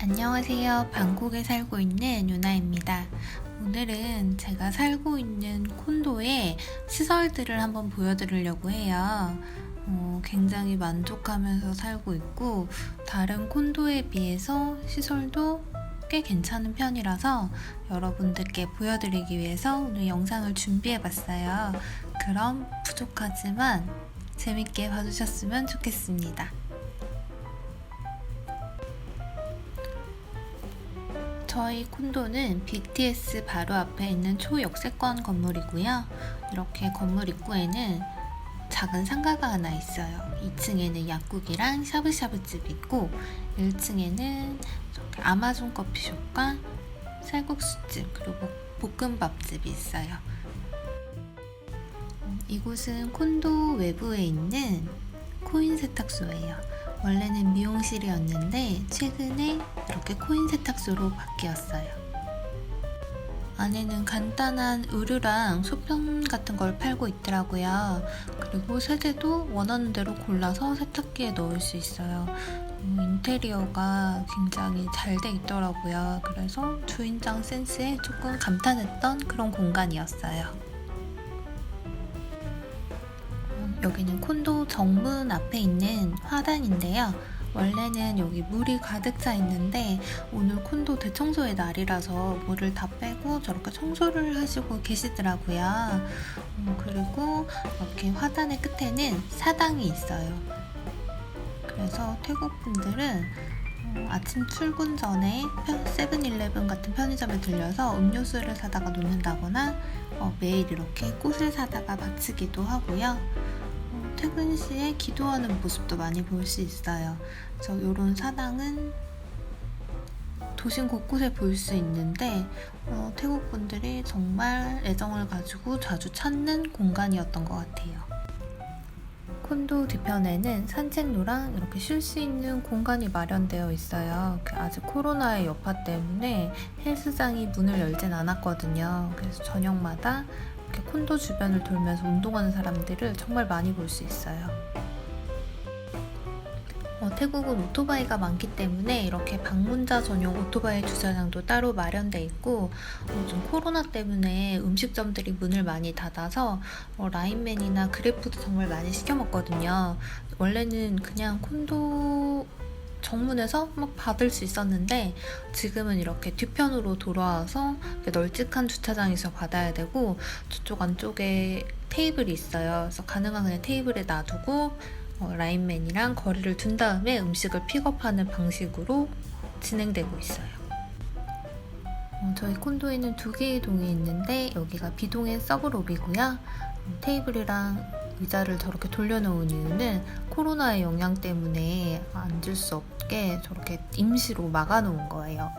안녕하세요. 방콕에 살고 있는 유나입니다. 오늘은 제가 살고 있는 콘도의 시설들을 한번 보여드리려고 해요. 굉장히 만족하면서 살고 있고 다른 콘도에 비해서 시설도 꽤 괜찮은 편이라서 여러분들께 보여드리기 위해서 오늘 영상을 준비해봤어요. 그럼 부족하지만 재밌게 봐주셨으면 좋겠습니다. 저희 콘도는 BTS 바로 앞에 있는 초역세권 건물이고요. 이렇게 건물 입구에는 작은 상가가 하나 있어요. 2층에는 약국이랑 샤브샤브집이 있고 1층에는 아마존 커피숍과 쌀국수집 그리고 볶음밥집이 있어요. 이곳은 콘도 외부에 있는 코인 세탁소예요. 원래는 미용실이었는데 최근에 이렇게 코인 세탁소로 바뀌었어요. 안에는 간단한 의류랑 소품 같은 걸 팔고 있더라고요. 그리고 세제도 원하는 대로 골라서 세탁기에 넣을 수 있어요. 인테리어가 굉장히 잘 돼 있더라고요. 그래서 주인장 센스에 조금 감탄했던 그런 공간이었어요. 여기는 콘도 정문 앞에 있는 화단인데요. 원래는 여기 물이 가득 차 있는데 오늘 콘도 대청소의 날이라서 물을 다 빼고 저렇게 청소를 하시고 계시더라고요. 그리고 이렇게 화단의 끝에는 사당이 있어요. 그래서 태국 분들은 아침 출근 전에 세븐일레븐 같은 편의점에 들려서 음료수를 사다가 놓는다거나 매일 이렇게 꽃을 사다가 바치기도 하고요. 퇴근 시에 기도하는 모습도 많이 볼 수 있어요. 그래서 이런 사당은 도심 곳곳에 볼 수 있는데 태국 분들이 정말 애정을 가지고 자주 찾는 공간이었던 것 같아요. 콘도 뒤편에는 산책로랑 이렇게 쉴 수 있는 공간이 마련되어 있어요. 아직 코로나의 여파 때문에 헬스장이 문을 열진 않았거든요. 그래서 저녁마다 이렇게 콘도 주변을 돌면서 운동하는 사람들을 정말 많이 볼 수 있어요. 태국은 오토바이가 많기 때문에 이렇게 방문자 전용 오토바이 주차장도 따로 마련돼 있고 좀 코로나 때문에 음식점들이 문을 많이 닫아서 라인맨이나 그래프도 정말 많이 시켜 먹거든요. 원래는 그냥 콘도 정문에서 막 받을 수 있었는데 지금은 이렇게 뒤편으로 돌아와서 널찍한 주차장에서 받아야 되고 저쪽 안쪽에 테이블이 있어요. 그래서 가능한 그냥 테이블에 놔두고 라인맨이랑 거리를 둔 다음에 음식을 픽업하는 방식으로 진행되고 있어요. 저희 콘도에는 2개의 동이 있는데 여기가 B동의 서브로비고요. 테이블이랑 의자를 저렇게 돌려놓은 이유는 코로나의 영향 때문에 앉을 수 없게 저렇게 임시로 막아놓은 거예요.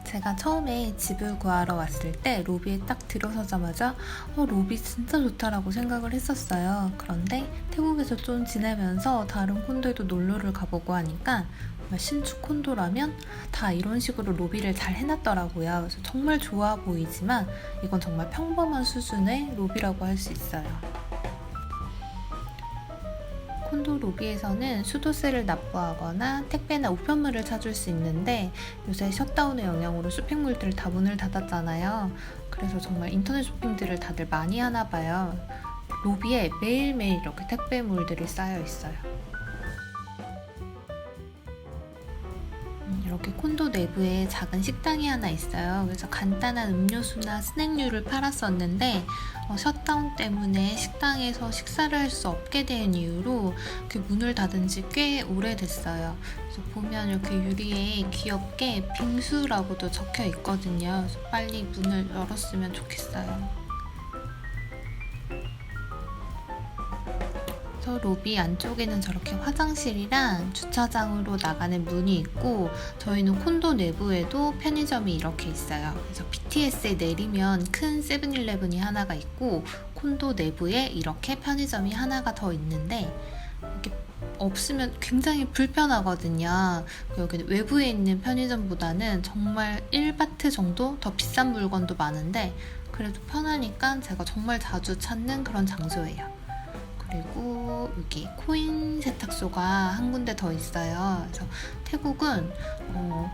제가 처음에 집을 구하러 왔을 때 로비에 딱 들어서자마자 로비 진짜 좋다라고 생각을 했었어요. 그런데 태국에서 좀 지내면서 다른 콘도에도 놀러를 가보고 하니까 신축 콘도라면 다 이런 식으로 로비를 잘 해놨더라고요. 그래서 정말 좋아 보이지만 이건 정말 평범한 수준의 로비라고 할 수 있어요. 콘도 로비에서는 수도세를 납부하거나 택배나 우편물을 찾을 수 있는데 요새 셧다운의 영향으로 쇼핑몰들 다 문을 닫았잖아요. 그래서 정말 인터넷 쇼핑들을 다들 많이 하나 봐요. 로비에 매일매일 이렇게 택배물들이 쌓여 있어요. 이렇게 콘도 내부에 작은 식당이 하나 있어요. 그래서 간단한 음료수나 스낵류를 팔았었는데 셧다운 때문에 식당에서 식사를 할 수 없게 된 이유로 문을 닫은 지 꽤 오래됐어요. 그래서 보면 이렇게 유리에 귀엽게 빙수라고도 적혀 있거든요. 그래서 빨리 문을 열었으면 좋겠어요. 로비 안쪽에는 저렇게 화장실이랑 주차장으로 나가는 문이 있고 저희는 콘도 내부에도 편의점이 이렇게 있어요. 그래서 BTS에 내리면 큰 세븐일레븐이 하나가 있고 콘도 내부에 이렇게 편의점이 하나가 더 있는데 이렇게 없으면 굉장히 불편하거든요. 여기는 외부에 있는 편의점보다는 정말 1바트 정도 더 비싼 물건도 많은데 그래도 편하니까 제가 정말 자주 찾는 그런 장소예요. 그리고 여기 코인 세탁소가 한 군데 더 있어요. 그래서 태국은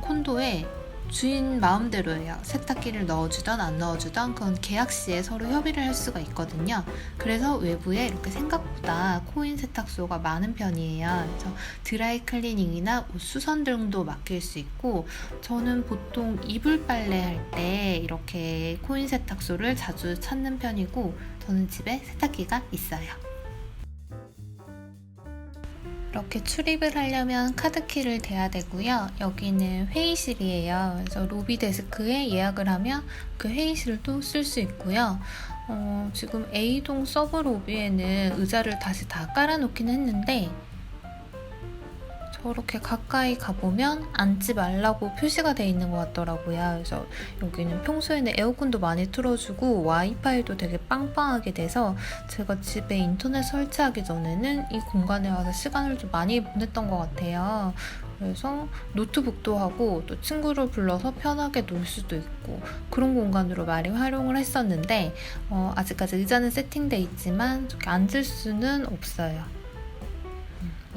콘도에 주인 마음대로예요. 세탁기를 넣어주던 안 넣어주던 그건 계약 시에 서로 협의를 할 수가 있거든요. 그래서 외부에 이렇게 생각보다 코인 세탁소가 많은 편이에요. 그래서 드라이 클리닝이나 옷 수선 등도 맡길 수 있고, 저는 보통 이불 빨래 할 때 이렇게 코인 세탁소를 자주 찾는 편이고, 저는 집에 세탁기가 있어요. 이렇게 출입을 하려면 카드키를 대야 되고요. 여기는 회의실이에요. 그래서 로비 데스크에 예약을 하면 그 회의실도 쓸 수 있고요. 지금 A동 서브 로비에는 의자를 다시 다 깔아놓긴 했는데, 저렇게 가까이 가보면 앉지 말라고 표시가 되어 있는 것 같더라고요. 그래서 여기는 평소에는 에어컨도 많이 틀어주고 와이파이도 되게 빵빵하게 돼서 제가 집에 인터넷 설치하기 전에는 이 공간에 와서 시간을 좀 많이 보냈던 것 같아요. 그래서 노트북도 하고 또 친구를 불러서 편하게 놀 수도 있고 그런 공간으로 많이 활용을 했었는데, 아직까지 의자는 세팅돼 있지만 저렇게 앉을 수는 없어요.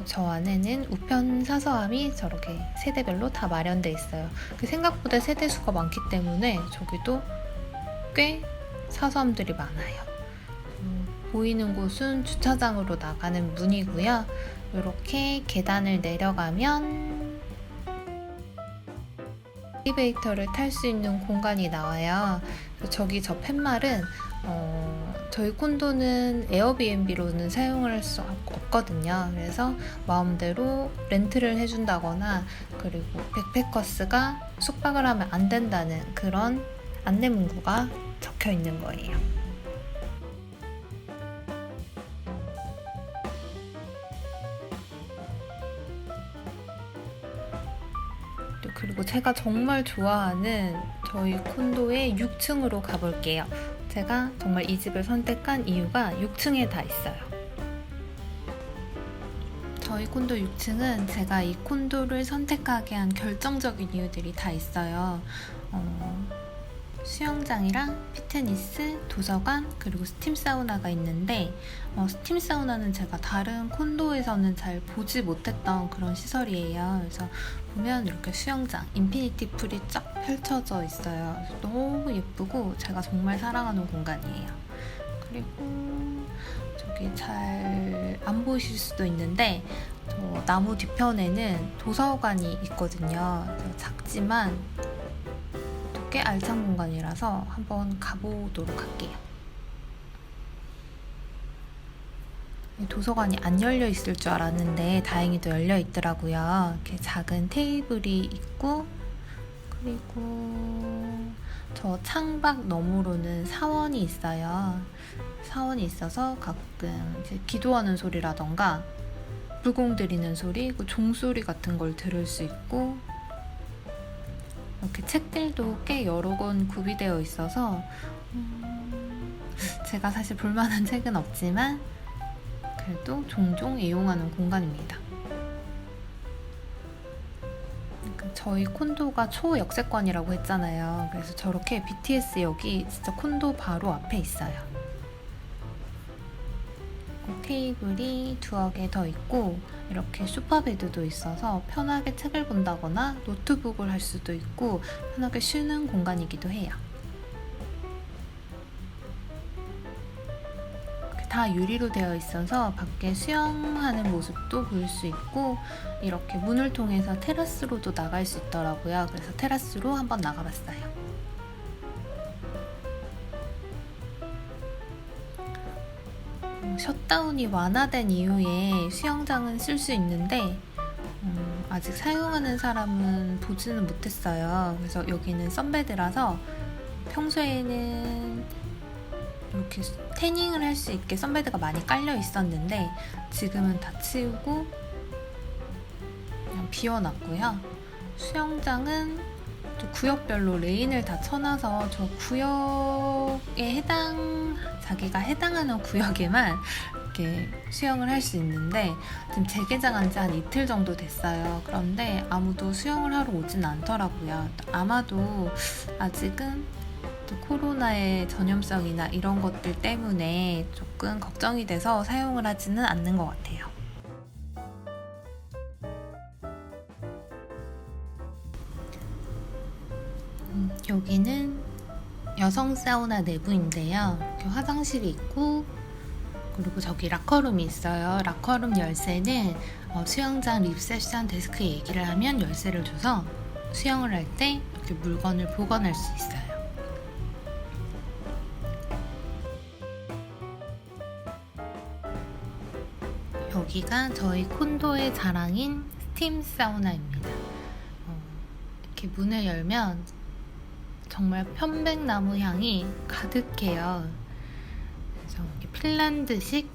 저 안에는 우편 사서함이 저렇게 세대별로 다 마련돼 있어요. 생각보다 세대 수가 많기 때문에 저기도 꽤 사서함들이 많아요. 보이는 곳은 주차장으로 나가는 문이고요. 이렇게 계단을 내려가면 엘리베이터를 탈 수 있는 공간이 나와요. 저기 저 팻말은 저희 콘도는 에어비앤비로는 사용을 할 수 없거든요. 그래서 마음대로 렌트를 해준다거나, 그리고 백패커스가 숙박을 하면 안 된다는 그런 안내 문구가 적혀 있는 거예요. 그리고 제가 정말 좋아하는 저희 콘도의 6층으로 가볼게요. 제가 정말 이 집을 선택한 이유가 6층에 다 있어요. 저희 콘도 6층은 제가 이 콘도를 선택하게 한 결정적인 이유들이 다 있어요. 수영장이랑 피트니스, 도서관, 그리고 스팀 사우나가 있는데, 스팀 사우나는 제가 다른 콘도에서는 잘 보지 못했던 그런 시설이에요. 그래서 보면 이렇게 수영장, 인피니티 풀이 쫙 펼쳐져 있어요. 너무 예쁘고 제가 정말 사랑하는 공간이에요. 그리고 저기 잘 안 보이실 수도 있는데, 저 나무 뒤편에는 도서관이 있거든요. 작지만 꽤 알찬 공간이라서 한번 가보도록 할게요. 도서관이 안 열려 있을 줄 알았는데 다행히도 열려 있더라고요. 이렇게 작은 테이블이 있고, 그리고 저 창밖 너머로는 사원이 있어요. 사원이 있어서 가끔 이제 기도하는 소리라던가 불공 들이는 소리, 종소리 같은 걸 들을 수 있고, 이렇게 책들도 꽤 여러 권 구비되어 있어서 제가 사실 볼만한 책은 없지만 그래도 종종 이용하는 공간입니다. 저희 콘도가 초역세권이라고 했잖아요. 그래서 저렇게 BTS역이 진짜 콘도 바로 앞에 있어요. 테이블이 두어 개 더 있고, 이렇게 소파베드도 있어서 편하게 책을 본다거나 노트북을 할 수도 있고 편하게 쉬는 공간이기도 해요. 다 유리로 되어 있어서 밖에 수영하는 모습도 볼 수 있고, 이렇게 문을 통해서 테라스로도 나갈 수 있더라고요. 그래서 테라스로 한번 나가봤어요. 셧다운이 완화된 이후에 수영장은 쓸 수 있는데 아직 사용하는 사람은 보지는 못했어요. 그래서 여기는 선베드라서 평소에는 이렇게 태닝을 할 수 있게 선베드가 많이 깔려 있었는데 지금은 다 치우고 그냥 비워놨고요. 수영장은 구역별로 레인을 다 쳐놔서 저 구역에 자기가 해당하는 구역에만 이렇게 수영을 할 수 있는데, 지금 재개장한 지 한 이틀 정도 됐어요. 그런데 아무도 수영을 하러 오진 않더라고요. 아마도 아직은 또 코로나의 전염성이나 이런 것들 때문에 조금 걱정이 돼서 사용을 하지는 않는 것 같아요. 여기는 여성 사우나 내부인데요. 이렇게 화장실이 있고, 그리고 저기 라커룸이 있어요. 라커룸 열쇠는 수영장 리셉션 데스크에 얘기를 하면 열쇠를 줘서 수영을 할 때 이렇게 물건을 보관할 수 있어요. 여기가 저희 콘도의 자랑인 스팀 사우나입니다. 이렇게 문을 열면 정말 편백나무 향이 가득해요. 그래서 이렇게 핀란드식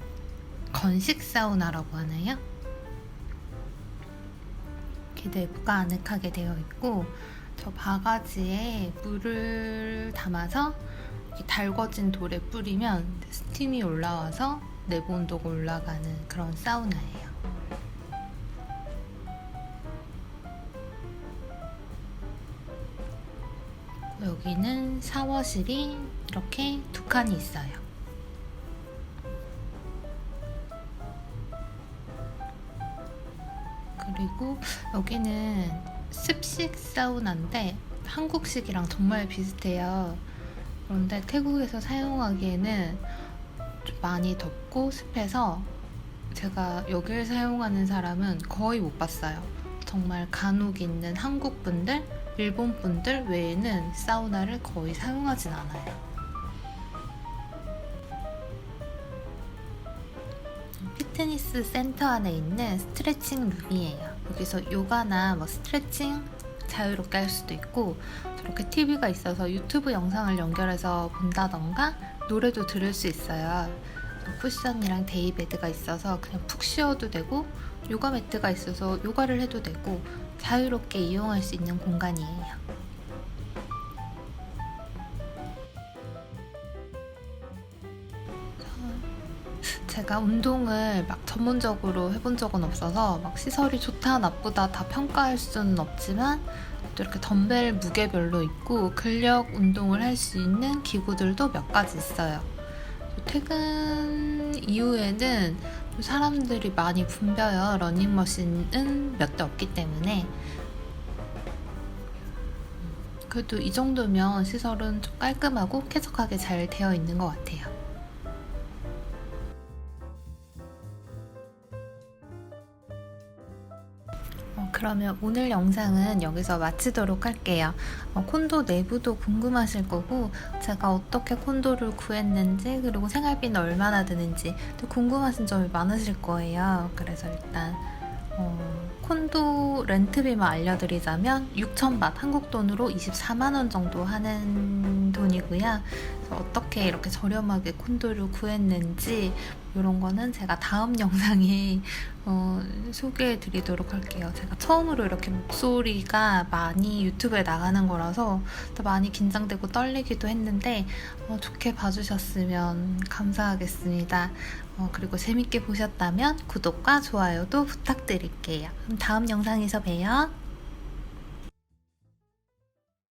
건식 사우나라고 하나요? 이렇게 내부가 아늑하게 되어 있고, 저 바가지에 물을 담아서 이렇게 달궈진 돌에 뿌리면 스팀이 올라와서 내부 온도가 올라가는 그런 사우나예요. 여기는 샤워실이 이렇게 두 칸이 있어요. 그리고 여기는 습식 사우나인데 한국식이랑 정말 비슷해요. 그런데 태국에서 사용하기에는 좀 많이 덥고 습해서 제가 여기를 사용하는 사람은 거의 못 봤어요. 정말 간혹 있는 한국 분들, 일본 분들 외에는 사우나를 거의 사용하진 않아요. 피트니스 센터 안에 있는 스트레칭 룸이에요. 여기서 요가나 스트레칭 자유롭게 할 수도 있고, 저렇게 TV가 있어서 유튜브 영상을 연결해서 본다던가 노래도 들을 수 있어요. 쿠션이랑 데이베드가 있어서 그냥 푹 쉬어도 되고, 요가 매트가 있어서 요가를 해도 되고, 자유롭게 이용할 수 있는 공간이에요. 제가 운동을 막 전문적으로 해본 적은 없어서 막 시설이 좋다 나쁘다 다 평가할 수는 없지만, 또 이렇게 덤벨 무게별로 있고 근력 운동을 할 수 있는 기구들도 몇 가지 있어요. 퇴근 이후에는 사람들이 많이 붐벼요. 러닝머신은 몇 대 없기 때문에. 그래도 이 정도면 시설은 좀 깔끔하고 쾌적하게 잘 되어 있는 것 같아요. 그러면 오늘 영상은 여기서 마치도록 할게요. 콘도 내부도 궁금하실 거고, 제가 어떻게 콘도를 구했는지, 그리고 생활비는 얼마나 드는지 또 궁금하신 점이 많으실 거예요. 그래서 일단 콘도 렌트비만 알려드리자면 6,000ባት, 한국 돈으로 24만원 정도 하는 돈이고요. 그래서 어떻게 이렇게 저렴하게 콘도를 구했는지 이런 거는 제가 다음 영상에 소개해 드리도록 할게요. 제가 처음으로 이렇게 목소리가 많이 유튜브에 나가는 거라서 많이 긴장되고 떨리기도 했는데 좋게 봐주셨으면 감사하겠습니다. 그리고 재밌게 보셨다면 구독과 좋아요도 부탁드릴게요. 그럼 다음 영상에서 봬요.